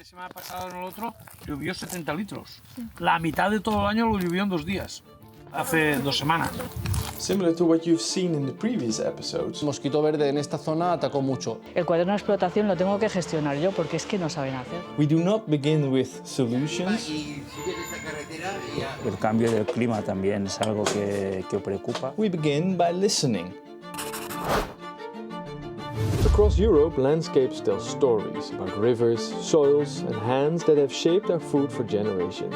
semana pasada en el otro llovió 70 litros. La mitad de todo el año lo llovió en 2 días, hace 2 semanas. Similar to what you've seen in the previous episodes. El mosquito verde en esta zona atacó mucho. El cuaderno de explotación lo tengo que gestionar yo porque es que no saben hacer. We do not begin with solutions. El cambio del clima también es algo que preocupa. We begin by listening. Across Europe, landscapes tell stories about rivers, soils, and hands that have shaped our food for generations.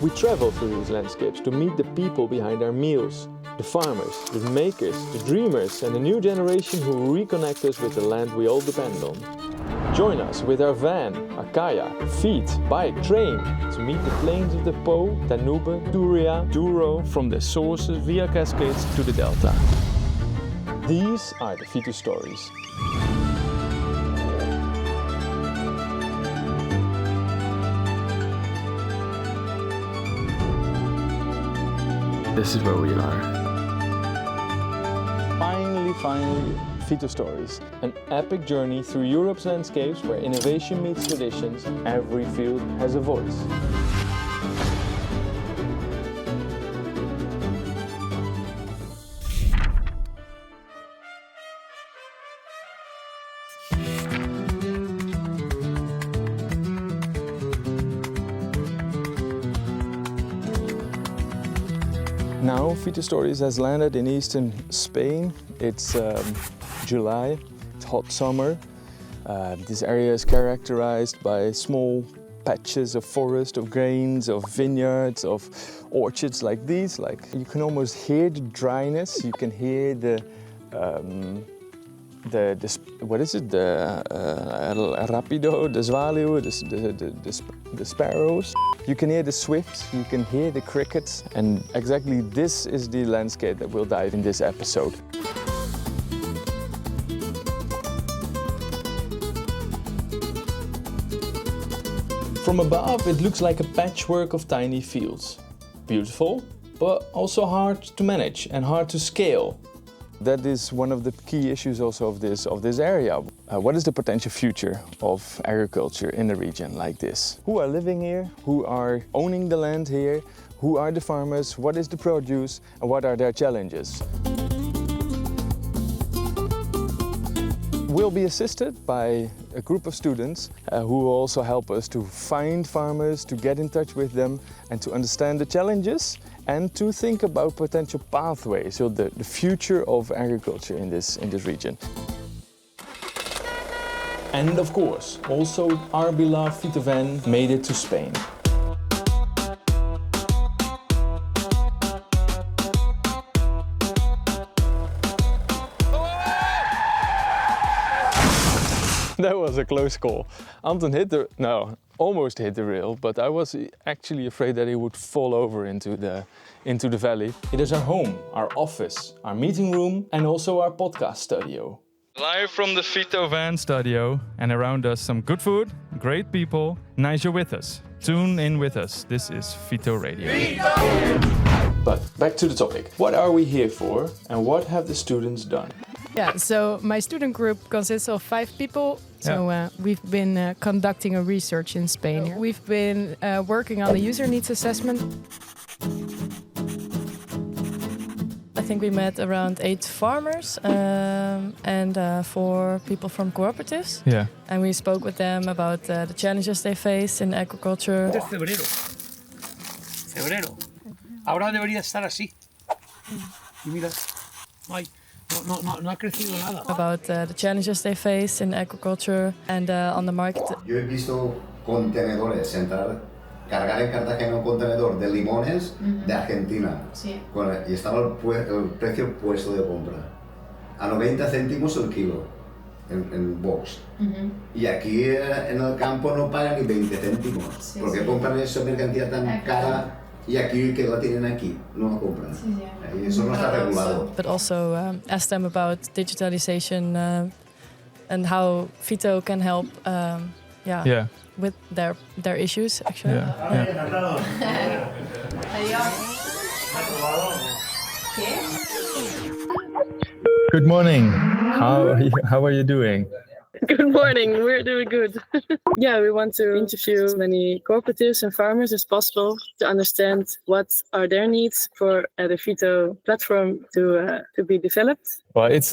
We travel through these landscapes to meet the people behind our meals, the farmers, the makers, the dreamers, and a new generation who reconnect us with the land we all depend on. Join us with our van, our kayak, feet, bike, train to meet the plains of the Po, Danube, Turia, Douro, from the sources via cascades to the delta. These are the Phito Stories. This is where we are. Finally, Phito Stories. An epic journey through Europe's landscapes where innovation meets traditions. Every field has a voice. Now, Phito Stories has landed in eastern Spain. It's July, it's hot summer. This area is characterized by small patches of forest, of grains, of vineyards, of orchards like these. Like you can almost hear the dryness. You can hear the what is it? The rapido, the zwaluw, the sparrows. You can hear the swifts, you can hear the crickets, and exactly this is the landscape that we'll dive in this episode. From above, it looks like a patchwork of tiny fields. Beautiful, but also hard to manage and hard to scale. That is one of the key issues also of this area. What is the potential future of agriculture in a region like this? Who are living here? Who are owning the land here? Who are the farmers? What is the produce? And what are their challenges? We'll be assisted by a group of students who will also help us to find farmers, to get in touch with them, and to understand the challenges and to think about potential pathways, so the future of agriculture in this region. And of course, also our beloved Phito van made it to Spain. That was a close call. Anton almost hit the rail, but I was actually afraid that he would fall over into the valley. It is our home, our office, our meeting room, and also our podcast studio. Live from the Phito van studio, and around us some good food, great people. Nice you're with us. Tune in with us. This is Phito Radio. But back to the topic. What are we here for, and what have the students done? Yeah, so my student group consists of 5 people. So we've been conducting a research in Spain here. We've been working on a user needs assessment. I think we met around 8 farmers and 4 people from cooperatives. Yeah. And we spoke with them about the challenges they face in agriculture. Es febrero. Ahora debería estar así. Y mira, no ha crecido nada. About the challenges they face in agriculture and on the market. Yo he visto contenedores cargar en Cartagena un contenedor de limones de Argentina. Sí. Y estaba el precio puesto de compra. A 90 céntimos el kilo en box. Y aquí en el campo no pagan ni 20 céntimos. Sí, porque compran esa mercancía tan cara. Y aquí que la tienen aquí, no la compran. Sí. Y eso no está regulado. But also ask them about digitalization and how Phito can help with their issues, actually. Good morning. How are you doing? Good morning, we're doing good. Yeah, we want to interview as many cooperatives and farmers as possible to understand what are their needs for the Phito platform to be developed. Well, it's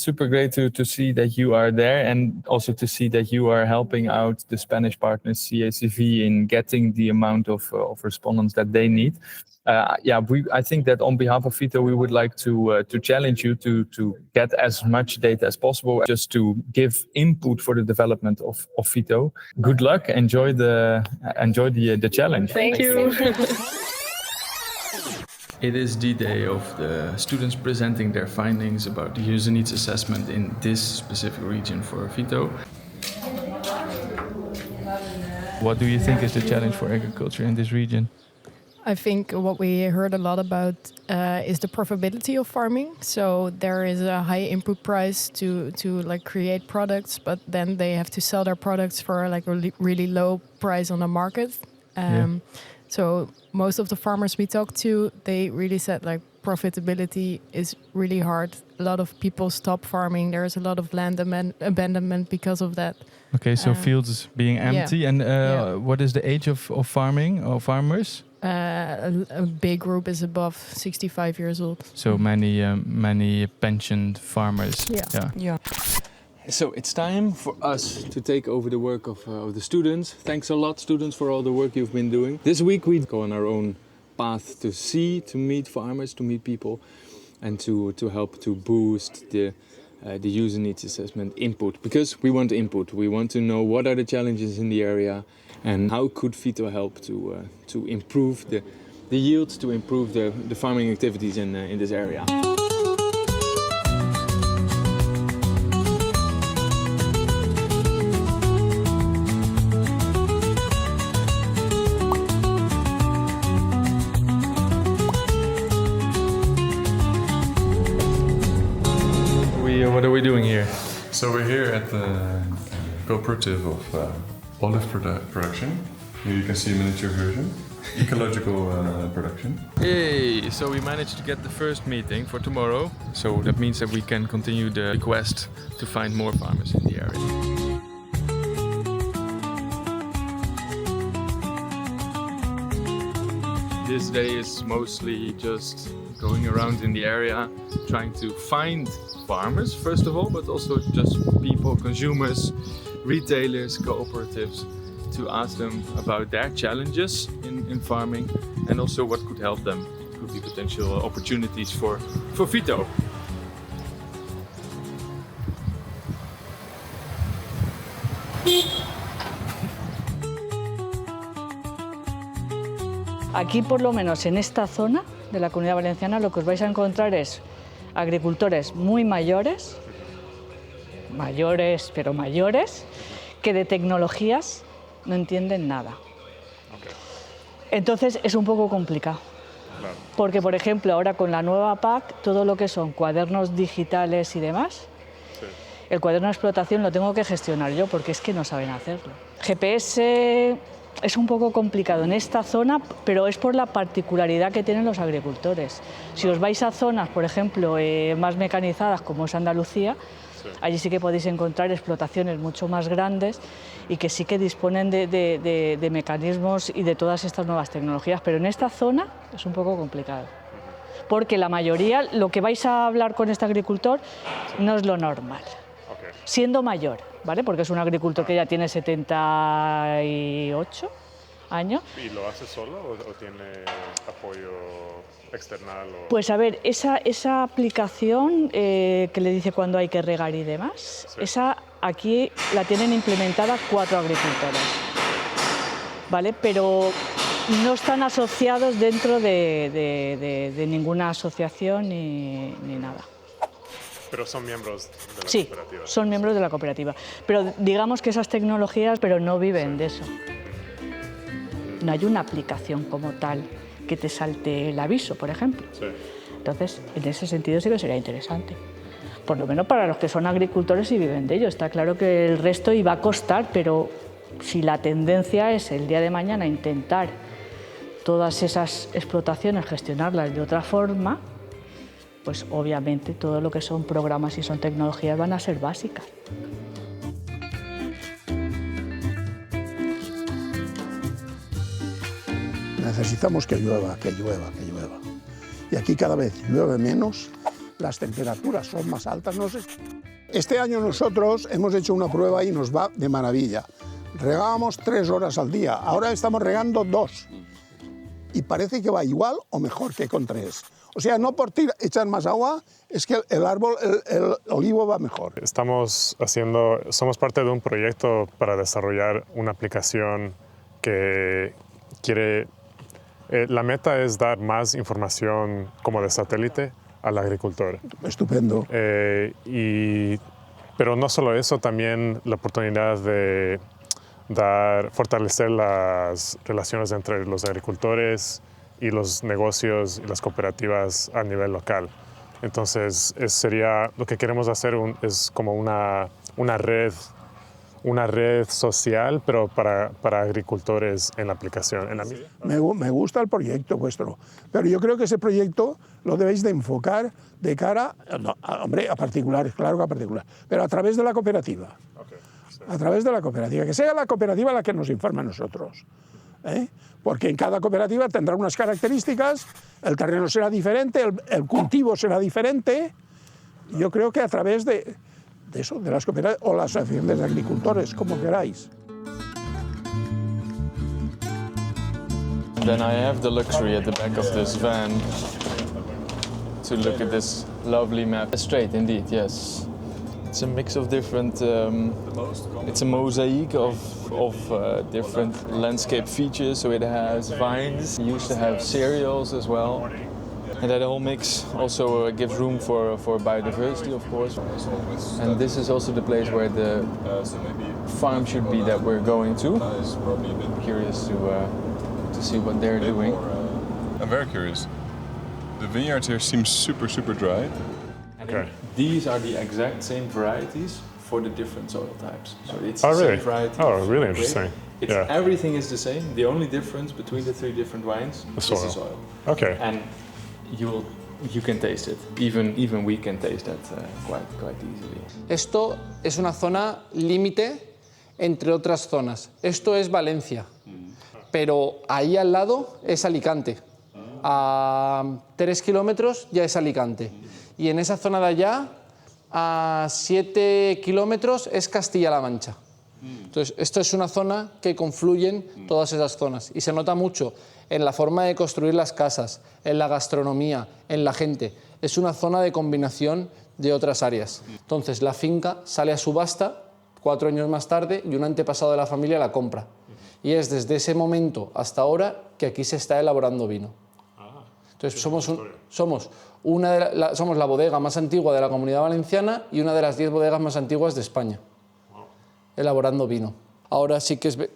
super great to see that you are there, and also to see that you are helping out the Spanish partners CACV in getting the amount of respondents that they need. I think that on behalf of Phito, we would like to challenge you to get as much data as possible, just to give input for the development of Phito. Good luck. Enjoy the challenge. Thank you. It is the day of the students presenting their findings about the user needs assessment in this specific region for Phito. What do you think is the challenge for agriculture in this region? I think what we heard a lot about is the profitability of farming. So there is a high input price to like create products, but then they have to sell their products for like a really low price on the market. So most of the farmers we talked to, they really said like profitability is really hard. A lot of people stop farming. There is a lot of land abandonment because of that. Okay, so fields being empty. Yeah. And what is the age of farming or farmers? A big group is above 65 years old. So many pensioned farmers. Yeah. So it's time for us to take over the work of the students. Thanks a lot, students, for all the work you've been doing. This week we go on our own path to meet farmers, to meet people, and to help to boost the user needs assessment input. Because we want input. We want to know what are the challenges in the area and how could Phito help to improve the yields, to improve the farming activities in this area. What are we doing here? So we're here at the cooperative of olive production. Here you can see a miniature version, ecological production. Yay! So we managed to get the first meeting for tomorrow. So that means that we can continue the quest to find more farmers in the area. This day is mostly just going around in the area, trying to find farmers, first of all, but also just people, consumers, retailers, cooperatives, to ask them about their challenges in farming and also what could help them, could be potential opportunities for Phito. Aquí, por lo menos en esta zona de la Comunidad Valenciana, lo que os vais a encontrar es agricultores muy mayores, pero mayores, que de tecnologías no entienden nada. Entonces es un poco complicado. Claro. Porque, por ejemplo, ahora con la nueva PAC, todo lo que son cuadernos digitales y demás, el cuaderno de explotación lo tengo que gestionar yo porque es que no saben hacerlo. GPS es un poco complicado en esta zona, pero es por la particularidad que tienen los agricultores. Si os vais a zonas, por ejemplo, más mecanizadas como es Andalucía, allí sí que podéis encontrar explotaciones mucho más grandes y que sí que disponen de mecanismos y de todas estas nuevas tecnologías, pero en esta zona es un poco complicado. Porque la mayoría, lo que vais a hablar con este agricultor no es lo normal, siendo mayor, ¿vale? Porque es un agricultor que ya tiene 78 años. ¿Y lo hace solo o tiene apoyo external? Pues a ver, esa aplicación que le dice cuándo hay que regar y demás, esa aquí la tienen implementada 4 agricultores, ¿vale? Pero no están asociados dentro de ninguna asociación ni nada. Pero son miembros de la cooperativa. Sí, son miembros de la cooperativa. Pero digamos que esas tecnologías no viven de eso. No hay una aplicación como tal que te salte el aviso, por ejemplo. Sí. Entonces, en ese sentido sí que sería interesante. Por lo menos para los que son agricultores y viven de ello. Está claro que el resto iba a costar, pero si la tendencia es el día de mañana intentar todas esas explotaciones gestionarlas de otra forma, pues obviamente todo lo que son programas y son tecnologías van a ser básicas. necesitamos que llueva, que llueva, que llueva. Y aquí cada vez llueve menos, las temperaturas son más altas, no sé. Este año nosotros hemos hecho una prueba y nos va de maravilla. Regábamos 3 horas al día, ahora estamos regando 2. Y parece que va igual o mejor que con 3. O sea, no por echar más agua, es que el árbol, el olivo va mejor. Somos parte de un proyecto para desarrollar una aplicación que quiere... la meta es dar más información como de satélite al agricultor. Estupendo. Pero no solo eso, también la oportunidad de fortalecer las relaciones entre los agricultores y los negocios y las cooperativas a nivel local. Entonces, lo que queremos hacer es como una red social, pero para agricultores en la aplicación. Me gusta el proyecto vuestro, pero yo creo que ese proyecto lo debéis de enfocar de cara, a particulares, claro que a particulares, pero a través de la cooperativa. Okay, sí. A través de la cooperativa, que sea la cooperativa la que nos informe a nosotros. Porque en cada cooperativa tendrá unas características, el terreno será diferente, el cultivo será diferente. Yo creo que a través de eso, de las cooperativas o las asociaciones de agricultores, como queráis. Then I have the luxury at the back of this van to look at this lovely map. Straight, indeed, yes. It's a mix of different. It's a mosaic of different landscape features. So it has vines. It used to have cereals as well. And that whole mix also gives room for biodiversity, of course. And this is also the place where the farm should be that we're going to. I'm curious to see what they're doing. I'm very curious. The vineyards here seem super dry. Okay. These are the exact same varieties for the different soil types. So it's the same really? variety. Oh, really interesting. Everything is the same. The only difference between the 3 different wines is the soil. Okay. And you can taste it. Even we can taste that quite easily. Esto es una zona límite entre otras zonas. Esto es Valencia, pero ahí al lado es Alicante. A 3 kilómetros ya es Alicante. Y en esa zona de allá, a 7 kilómetros, es Castilla-La Mancha. Entonces, esto es una zona que confluyen todas esas zonas. Y se nota mucho en la forma de construir las casas, en la gastronomía, en la gente. Es una zona de combinación de otras áreas. Entonces, la finca sale a subasta 4 años más tarde y un antepasado de la familia la compra. Y es desde ese momento hasta ahora que aquí se está elaborando vino. Entonces, somos la bodega más antigua de la Comunidad Valenciana y una de las 10 bodegas más antiguas de España, elaborando vino. Ahora sí que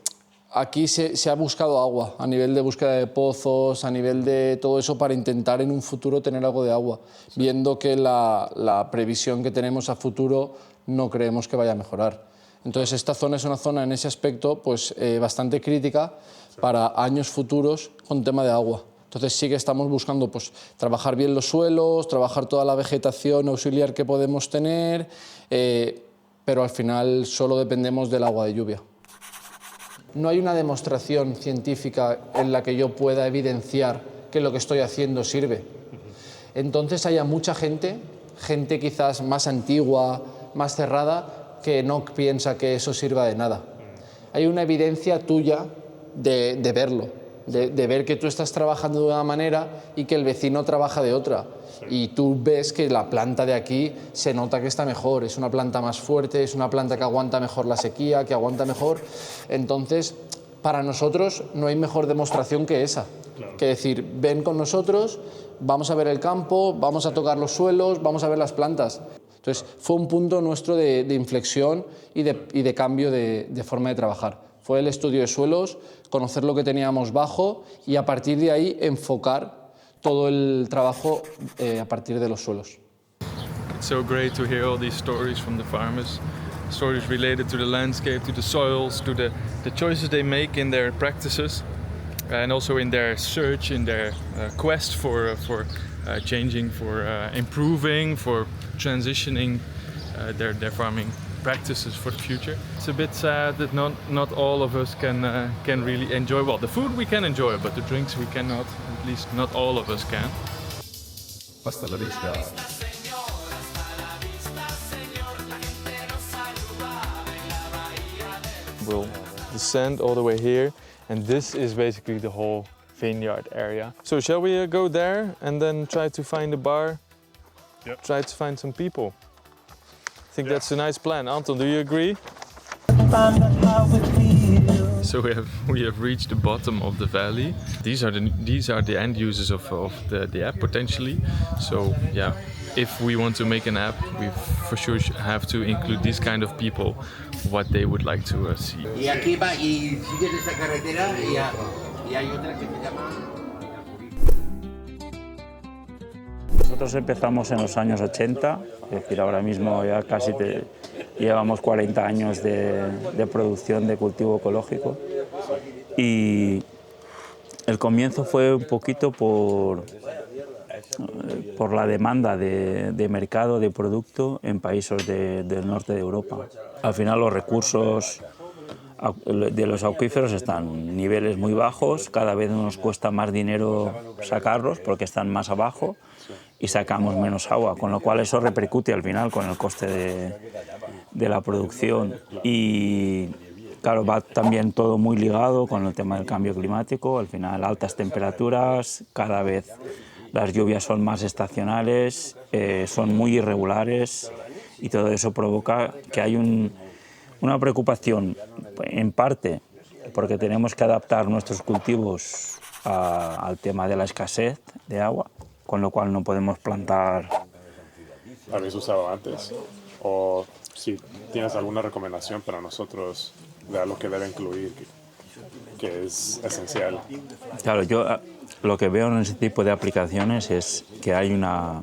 aquí se ha buscado agua, a nivel de búsqueda de pozos, a nivel de todo eso, para intentar en un futuro tener algo de agua, viendo que la previsión que tenemos a futuro no creemos que vaya a mejorar. Entonces, esta zona es una zona en ese aspecto pues, bastante crítica para años futuros con tema de agua. Entonces sí que estamos buscando pues, trabajar bien los suelos, trabajar toda la vegetación auxiliar que podemos tener, pero al final solo dependemos del agua de lluvia. No hay una demostración científica en la que yo pueda evidenciar que lo que estoy haciendo sirve. Entonces hay mucha gente quizás más antigua, más cerrada, que no piensa que eso sirva de nada. Hay una evidencia tuya de verlo. De ver que tú estás trabajando de una manera y que el vecino trabaja de otra. Y tú ves que la planta de aquí se nota que está mejor, es una planta más fuerte, es una planta que aguanta mejor la sequía, que aguanta mejor. Entonces, para nosotros no hay mejor demostración que esa. Claro. Que decir, ven con nosotros, vamos a ver el campo, vamos a tocar los suelos, vamos a ver las plantas. Entonces, fue un punto nuestro de inflexión y de cambio de forma de trabajar. Fue el estudio de suelos, conocer lo que teníamos bajo y a partir de ahí enfocar todo el trabajo a partir de los suelos. It's so great to hear all these stories from the farmers, stories related to the landscape, to the soils, to the choices they make in their practices and also in their search, in their quest for changing, for improving, for transitioning their farming practices for the future. It's a bit sad that not all of us can really enjoy. Well, the food we can enjoy, but the drinks we cannot. At least not all of us can. Hasta la vista. We'll descend all the way here, and this is basically the whole vineyard area. So shall we go there and then try to find a bar? Yep. Try to find some people. I think that's a nice plan. Anton, do you agree? So we have reached the bottom of the valley. These are the end users of the app potentially. So yeah, if we want to make an app, we for sure have to include these kind of people, what they would like to see. Y aquí va y sigues esta carretera y hay otra que se llama. Nosotros empezamos en los años 80, es decir, ahora mismo ya casi llevamos 40 años de producción de cultivo ecológico y el comienzo fue un poquito por la demanda de mercado, de producto en países del norte de Europa. Al final los recursos de los acuíferos están en niveles muy bajos, cada vez nos cuesta más dinero sacarlos porque están más abajo y sacamos menos agua, con lo cual eso repercute al final con el coste de la producción. Y claro, va también todo muy ligado con el tema del cambio climático, al final altas temperaturas, cada vez las lluvias son más estacionales, son muy irregulares y todo eso provoca que hay una preocupación, en parte porque tenemos que adaptar nuestros cultivos al tema de la escasez de agua, con lo cual no podemos plantar. ¿Habéis usado antes? O si tienes alguna recomendación para nosotros de algo que debe incluir, que es esencial. Claro, yo lo que veo en ese tipo de aplicaciones es que hay una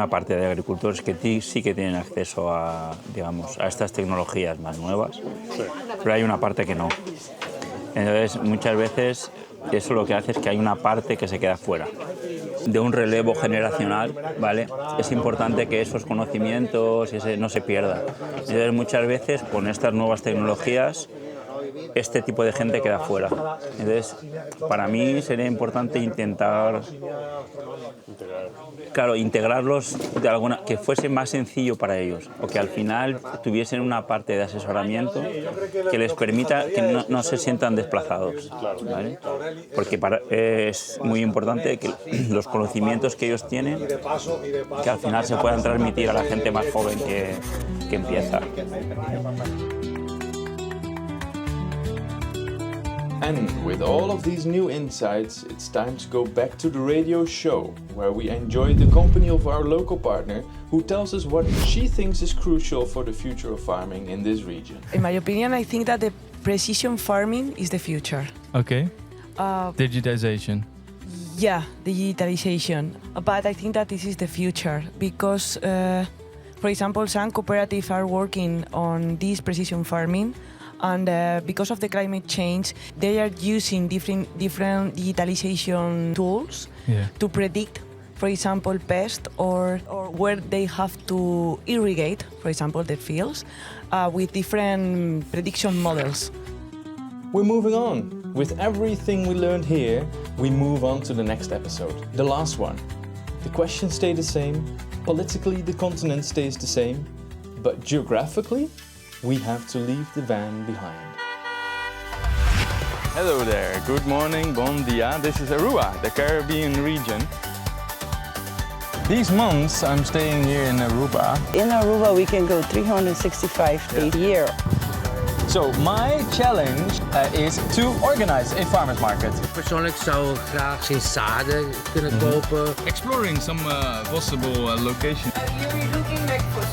parte de agricultores que sí que tienen acceso a estas tecnologías más nuevas, sí, pero hay una parte que no. Entonces, muchas veces eso lo que hace es que hay una parte que se queda fuera. De un relevo generacional, ¿vale? Es importante que esos conocimientos no se pierdan. Entonces, muchas veces con estas nuevas tecnologías, este tipo de gente queda fuera. Entonces, para mí sería importante intentar, claro, integrarlos de alguna, que fuese más sencillo para ellos, o que al final tuviesen una parte de asesoramiento que les permita que no se sientan desplazados, ¿vale? Porque es muy importante que los conocimientos que ellos tienen, que al final se puedan transmitir a la gente más joven que empieza. And with all of these new insights, it's time to go back to the radio show, where we enjoy the company of our local partner, who tells us what she thinks is crucial for the future of farming in this region. In my opinion, I think that the precision farming is the future. Okay. Digitization. Yeah, digitalization. But I think that this is the future because, for example, some cooperatives are working on this precision farming. And because of the climate change, they are using different digitalization tools to predict, for example, pests or where they have to irrigate, for example, the fields, with different prediction models. We're moving on. With everything we learned here, we move on to the next episode, the last one. The questions stay the same, politically the continent stays the same, but geographically, we have to leave the van behind. Hello there, good morning, bon dia. This is Aruba, the Caribbean region. These months I'm staying here in Aruba. In Aruba we can go 365 days a year. So my challenge is to organize a farmers market. Persoonlijk zou graag sinds zaden kunnen kopen. Exploring some possible locations. You're looking like for